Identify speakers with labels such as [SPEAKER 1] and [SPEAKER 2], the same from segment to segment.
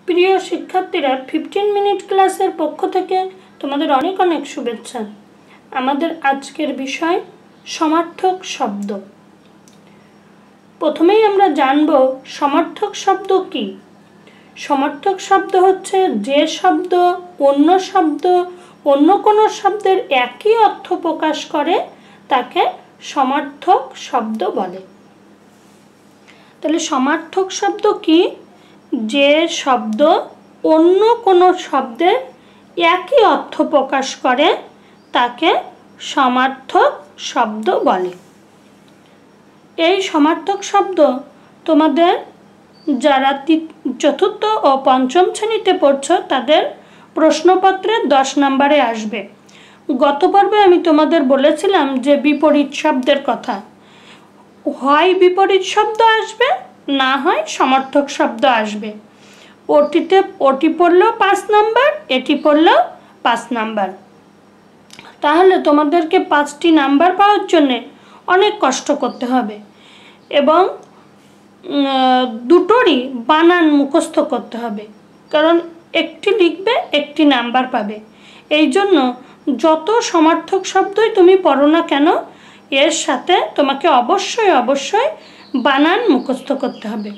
[SPEAKER 1] প্রিয় শিক্ষার্থীরা, 15 মিনিট ক্লাসের পক্ষ থেকে তোমাদের অনেক অনেক শুভেচ্ছা। আমাদের আজকের বিষয় সমার্থক শব্দ। প্রথমেই আমরা জানব সমার্থক শব্দ কি। সমার্থক শব্দ হচ্ছে যে শব্দ অন্য কোনো শব্দের একই অর্থ প্রকাশ করে তাকে সমার্থক শব্দ বলে। তাহলে সমার্থক শব্দ কি? যে শব্দ অন্য কোনো শব্দের একই অর্থ প্রকাশ করে তাকে সমার্থক শব্দ বলে। এই সমার্থক শব্দ তোমাদের যারা চতুর্থ ও পঞ্চম শ্রেণীতে পড়ছো তাদের প্রশ্নপত্রে 10 নম্বরে আসবে। গত পর্বে আমি তোমাদের বলেছিলাম যে বিপরীত শব্দের কথা, হয় বিপরীত শব্দ আসবে, না হয় সমার্থক শব্দ আসবে। ওটি পড়লেও 5 নাম্বার, এটি পড়লেও 5 নাম্বার। তাহলে তোমাদেরকে 5টি নাম্বার পাওয়ার জন্যে অনেক কষ্ট করতে হবে এবং দুটোরই বানান মুখস্থ করতে হবে, কারণ একটি লিখবে একটি নাম্বার পাবে। এই জন্য যত সমার্থক শব্দই তুমি পড়ো না কেন এর সাথে তোমাকে অবশ্যই বানান মুখস্থ করতে হবে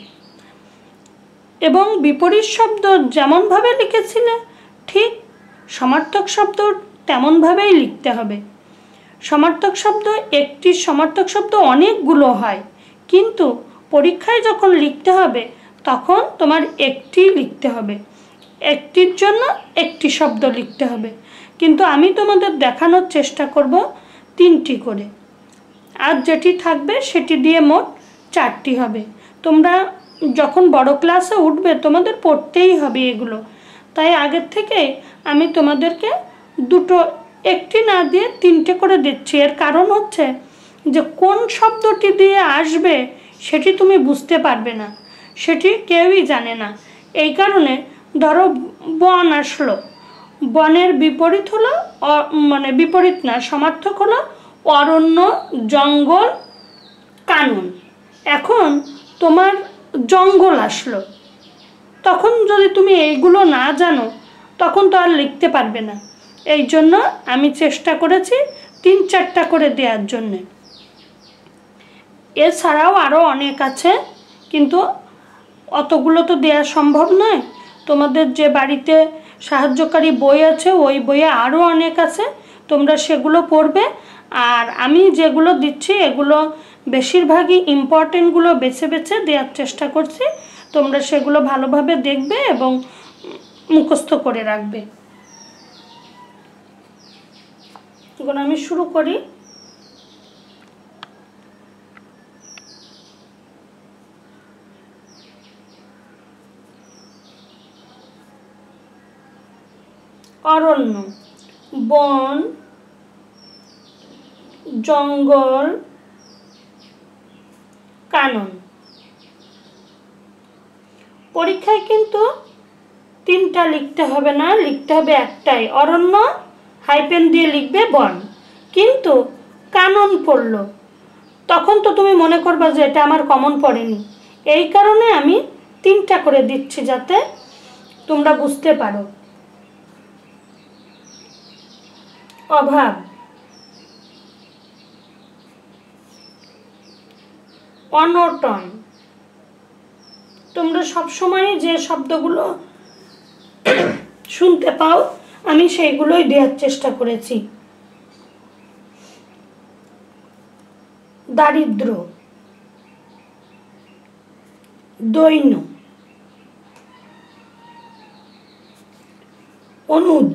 [SPEAKER 1] এবং বিপরীত শব্দ যেমনভাবে লিখেছিলে ঠিক সমার্থক শব্দ তেমনভাবেই লিখতে হবে। সমার্থক শব্দ অনেকগুলো হয়, কিন্তু পরীক্ষায় যখন লিখতে হবে তখন তোমার একটি লিখতে হবে, একটির জন্য একটি শব্দ লিখতে হবে। কিন্তু আমি তোমাদের দেখানোর চেষ্টা করব 3টি করে, আর যেটি থাকবে সেটি দিয়ে মোট 4টি হবে। তোমরা যখন বড় ক্লাসে উঠবে তোমাদের পড়তেই হবে এগুলো, তাই আগের থেকে আমি তোমাদেরকে একটি না দিয়ে 3টে করে দিচ্ছি। এর কারণ হচ্ছে যে কোন শব্দটি দিয়ে আসবে সেটি তুমি বুঝতে পারবে না, সেটি কেউই জানে না। এই কারণে ধরো বন আসলো, বনের বিপরীত হলো বিপরীত না, সমার্থক হলো অরণ্য, জঙ্গল, কানন। এখন তোমার জঙ্গল আসলো, তখন যদি তুমি এইগুলো না জানো তখন তো আর লিখতে পারবে না। এই জন্য আমি চেষ্টা করেছি 3-4টা করে দেওয়ার জন্যে। এছাড়াও আরও অনেক আছে, কিন্তু অতগুলো তো দেওয়া সম্ভব নয়। তোমাদের যে বাড়িতে সাহায্যকারী বই আছে ওই বইয়ে আরও অনেক আছে, তোমরা সেগুলো পড়বে। আর আমি যেগুলো দিচ্ছি এগুলো বেশিরভাগই ইম্পর্টেন্টগুলো বেছে বেছে দেওয়ার চেষ্টা করছি। তোমরা সেগুলো ভালোভাবে দেখবে এবং মুখস্থ করে রাখবে। এখন আমি শুরু করি। অরণ্য, বন, জঙ্গল, কানন। পরীক্ষায় কিন্তু 3টা লিখতে হবে না, লিখতে হবে একটাই, অরণ্য হাইপেন দিয়ে লিখবে বন। কিন্তু কানন পড়লো তখন তো তুমি মনে করবা যে এটা আমার কমন পড়েনি। এই কারণে আমি 3টা করে দিচ্ছি যাতে তোমরা বুঝতে পারো। অভাব, অনটন। তোমরা সবসময় যে শব্দগুলো শুনতে পাও আমি সেইগুলোই দেওয়ার চেষ্টা করেছি। দারিদ্র, দৈন্য, অনুজ,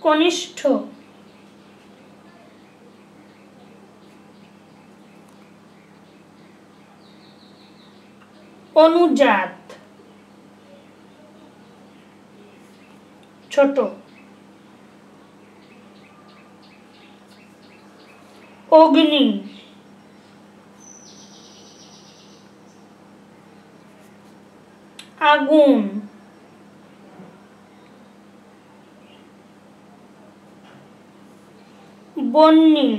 [SPEAKER 1] কনিষ্ঠ, অনুজাত, ছোট, অগ্নি, আগুন, বন্যী,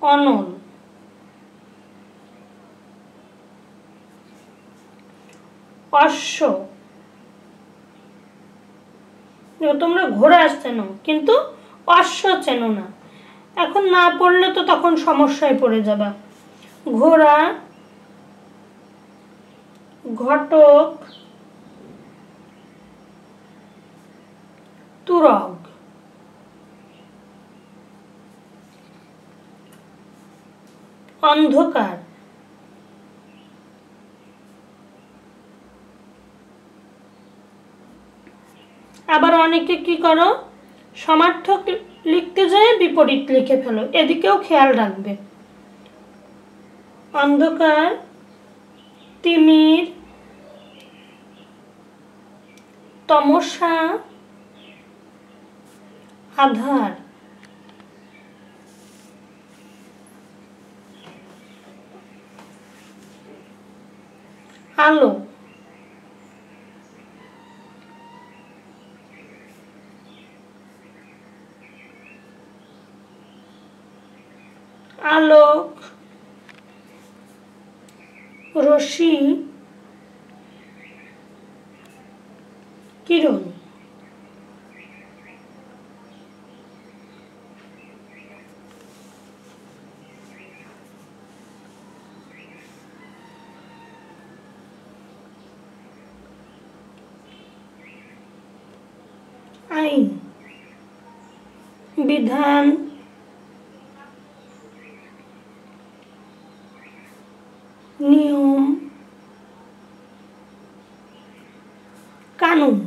[SPEAKER 1] অনল, অশ্ব, তোমরা ঘোড়া চেনো কিন্তু অশ্ব চেনো না, এখন না পড়লে তো তখন সমস্যায় পড়ে যাবা। ঘোড়া, ঘটক, তুরগ, অন্ধকার, আবার অনেকে কি করো, সমার্থক লিখতে যায় বিপরীত লিখে ফেলো, এদিকেও খেয়াল রাখবে। অন্ধকার, তিমির, তমসা, আধার, আলো, আলোক, রশ্মি, কিরণ। আইন, বিধান, নিয়ম, কানুন।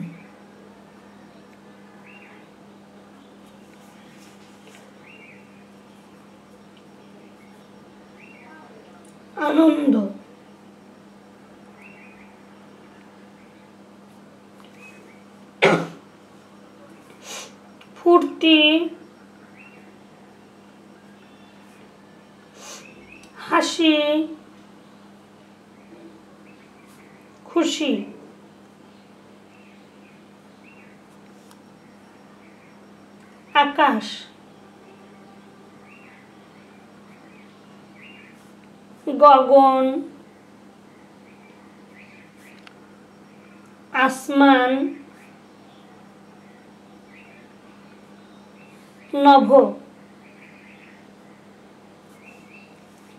[SPEAKER 1] আনন্দ, ফুর্তি, হাসি, খুশি। আকাশ, গগন, আসমান, নভ,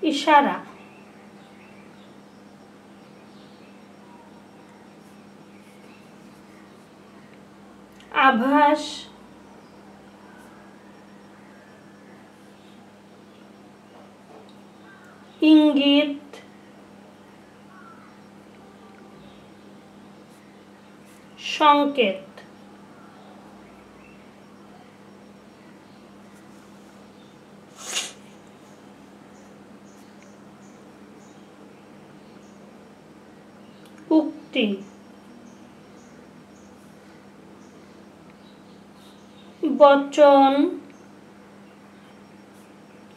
[SPEAKER 1] ইশারা। আভাস, ইঙ্গিত, সংকেত। উক্তি, বচন,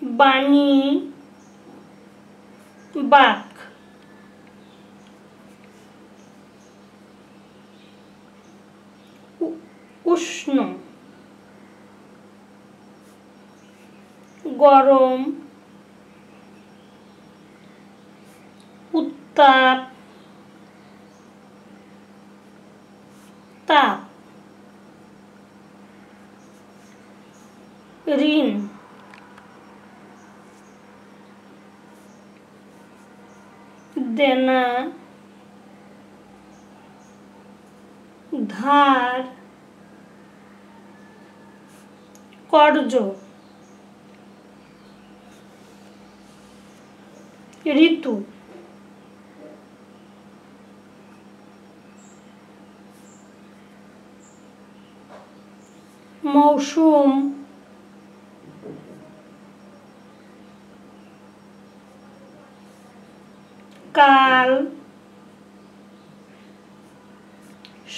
[SPEAKER 1] বাণী, বাক। উষ্ণ, গরম, উত্তাপ, তাপ। ঋণ, দেনা, ধার, কর্জ। ঋতু, মৌসুম, কাল,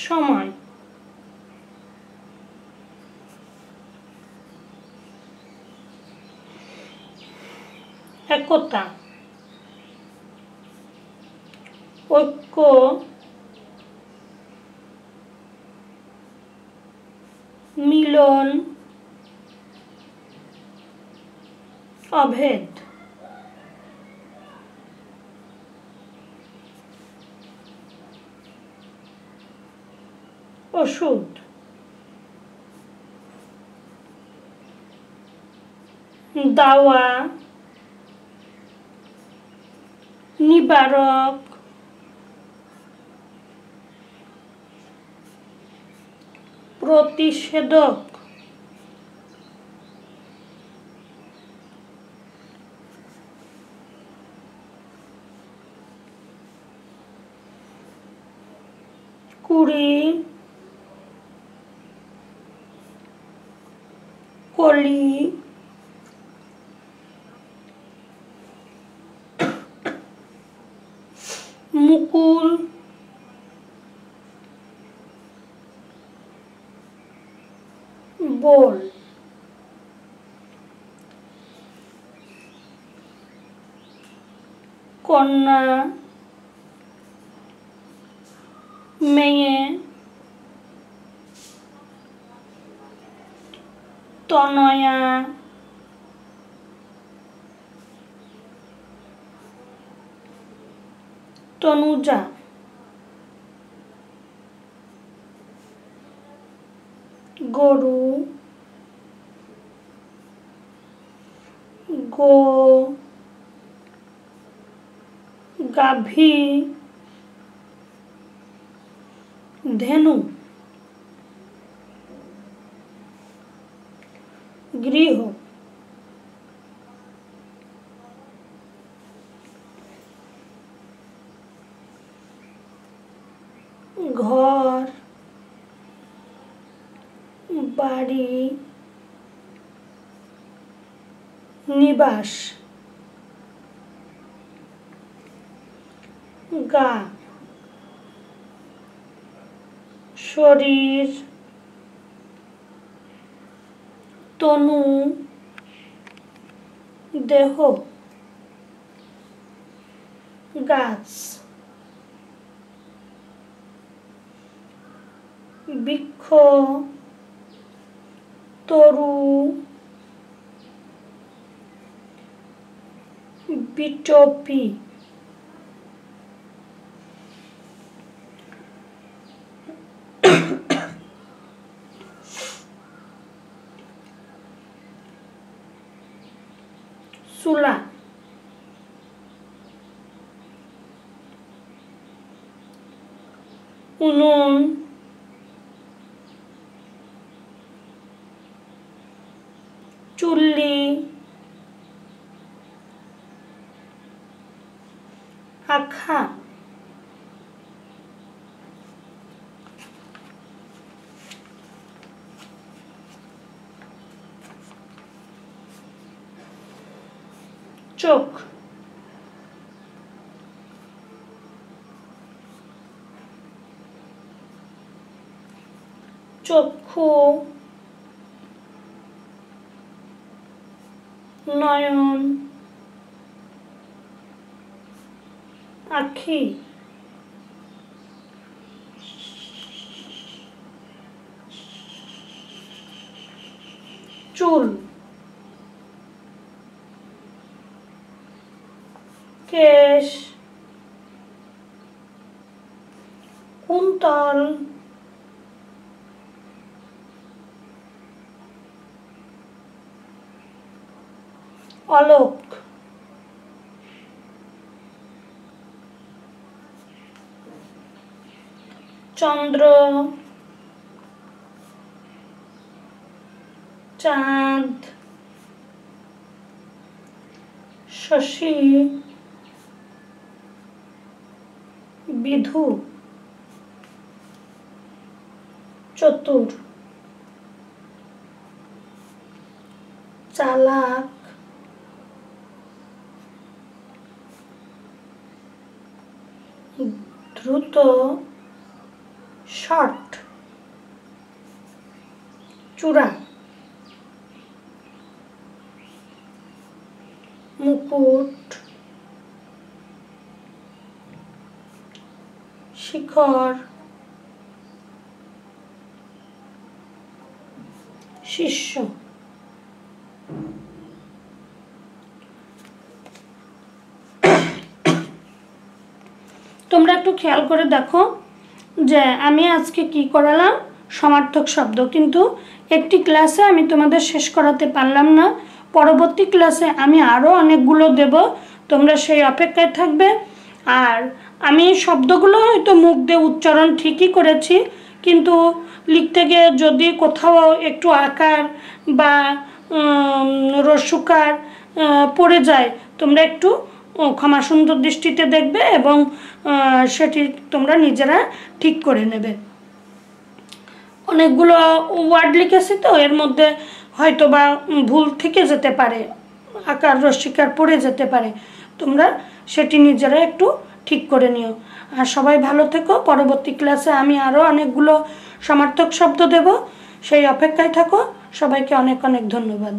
[SPEAKER 1] সময়। একতা, ঐক্য, মিলন, অভেদ, ওষুধ, দাওয়া, নিবারক, প্রতিষেধক, কুড়ি, কলি, মুকুল, বোল, কন্যা, মেয়ে, তনয়া, তনুজা, গরু, গো, গাভী, ধেনু, গৃহ, ঘর, বাড়ি, নিবাস, গা, শরীর, তনু, দেহ, গাছ, বৃক্ষ, তরু, বিটপি, চুলা, উনুন, চুল্লি, আখা, চোখ, চক্ষু, নয়ন, আখি, চুল, কেশ, কুন্তল, অলোক, চন্দ্র, চাঁদ, শশী, বিধু, চতুর, চালাক, দ্রুত, শর্ট, চূড়া, মুকুট, শিখর, শিষ্য, তোমরা একটু খেয়াল করে দেখো যে আমি আজকে কি করালাম, সমার্থক শব্দ, কিন্তু একটি ক্লাসে আমি তোমাদের শেষ করাতে পারলাম না। পরবর্তী ক্লাসে আমি আরও অনেকগুলো দেব, তোমরা সেই অপেক্ষায় থাকবে। আর আমি শব্দগুলো হয়তো মুখ দিয়ে উচ্চারণ ঠিকই করেছি, কিন্তু লিখতে গিয়ে যদি কোথাও একটু আকার বা রস্যকার পড়ে যায়, তোমরা একটু ক্ষমা সুন্দর দৃষ্টিতে দেখবে এবং সেটি তোমরা নিজেরা ঠিক করে নেবে। অনেকগুলো ওয়ার্ড লিখেছি তো, এর মধ্যে হয়তো বা ভুল থেকে যেতে পারে, আকার রস্যকার পড়ে যেতে পারে, তোমরা সেটি নিজেরা একটু ঠিক করে নিও। আর সবাই ভালো থেকো। পরবর্তী ক্লাসে আমি আরও অনেকগুলো সমার্থক শব্দ দেব, সেই অপেক্ষায় থাকো। সবাইকে অনেক অনেক ধন্যবাদ।